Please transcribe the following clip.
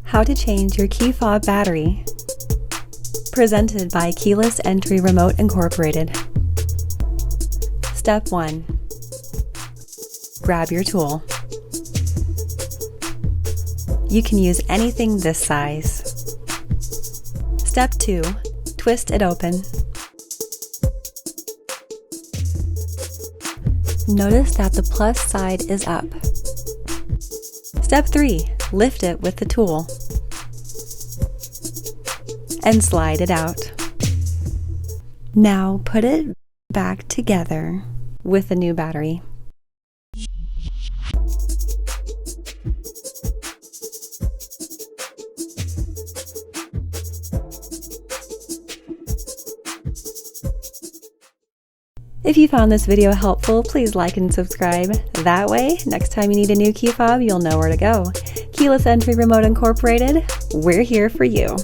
How to change your key fob battery. Presented by Keyless Entry Remote Incorporated. Step 1. Grab your tool. You can use anything this size. Step 2. Twist it open. Notice that the plus side is up. Step 3. Lift it with the tool and slide it out. Now put it back together with the new battery. If you found this video helpful, please like and subscribe. That way, next time you need a new key fob, you'll know where to go. Keyless Entry Remote Incorporated, we're here for you.